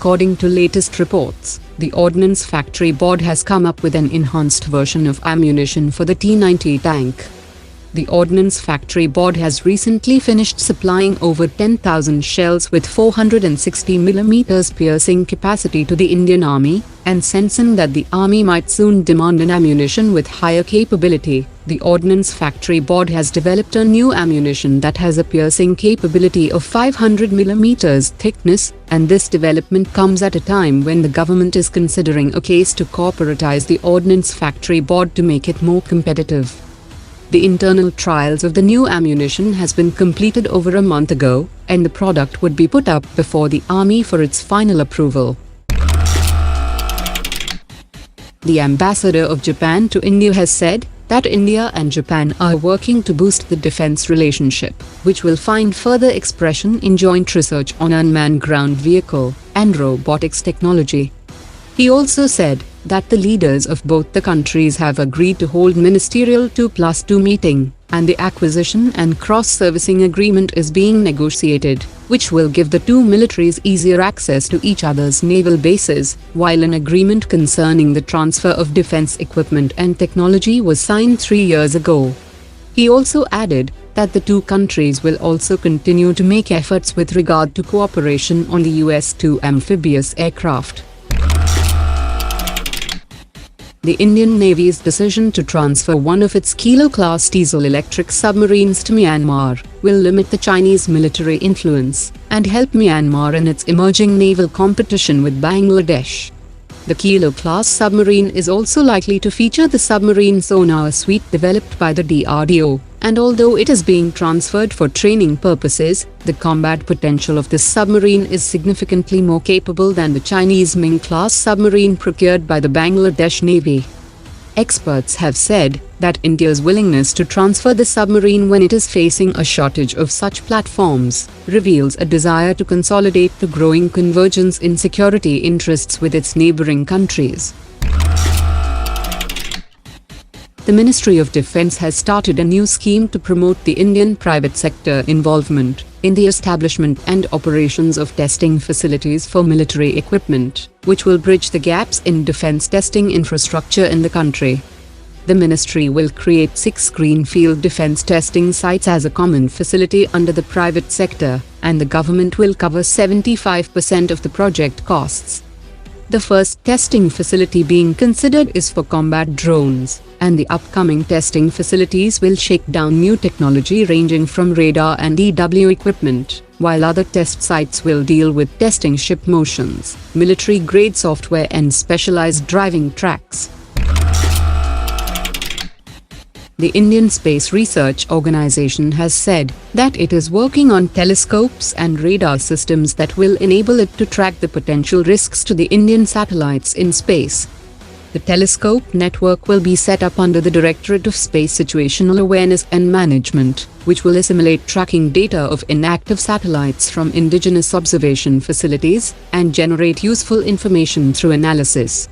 According to latest reports, the Ordnance Factory Board has come up with an enhanced version of ammunition for the T90 tank. The Ordnance Factory Board has recently finished supplying over 10,000 shells with 460 mm piercing capacity to the Indian Army, and sensing that the Army might soon demand an ammunition with higher capability, the Ordnance Factory Board has developed a new ammunition that has a piercing capability of 500 mm thickness, and this development comes at a time when the government is considering a case to corporatize the Ordnance Factory Board to make it more competitive. The internal trials of the new ammunition has been completed over a month ago, and the product would be put up before the Army for its final approval. The ambassador of Japan to India has said that India and Japan are working to boost the defense relationship, which will find further expression in joint research on unmanned ground vehicle and robotics technology. He also said that the leaders of both the countries have agreed to hold ministerial 2+2 meeting, and the acquisition and cross-servicing agreement is being negotiated, which will give the two militaries easier access to each other's naval bases, while an agreement concerning the transfer of defense equipment and technology was signed 3 years ago. He also added that the two countries will also continue to make efforts with regard to cooperation on the US-2 amphibious aircraft. The Indian Navy's decision to transfer one of its Kilo-class diesel-electric submarines to Myanmar will limit the Chinese military influence and help Myanmar in its emerging naval competition with Bangladesh. The Kilo-class submarine is also likely to feature the submarine sonar suite developed by the DRDO, and although it is being transferred for training purposes, the combat potential of this submarine is significantly more capable than the Chinese Ming-class submarine procured by the Bangladesh Navy. Experts have said that India's willingness to transfer the submarine when it is facing a shortage of such platforms reveals a desire to consolidate the growing convergence in security interests with its neighboring countries. The Ministry of Defence has started a new scheme to promote the Indian private sector involvement in the establishment and operations of testing facilities for military equipment, which will bridge the gaps in defence testing infrastructure in the country. The ministry will create 6 Greenfield defence testing sites as a common facility under the private sector, and the government will cover 75% of the project costs. The first testing facility being considered is for combat drones, and the upcoming testing facilities will shake down new technology ranging from radar and EW equipment, while other test sites will deal with testing ship motions, military-grade software and specialized driving tracks. The Indian Space Research Organisation has said that it is working on telescopes and radar systems that will enable it to track the potential risks to the Indian satellites in space. The telescope network will be set up under the Directorate of Space Situational Awareness and Management, which will assimilate tracking data of inactive satellites from indigenous observation facilities and generate useful information through analysis.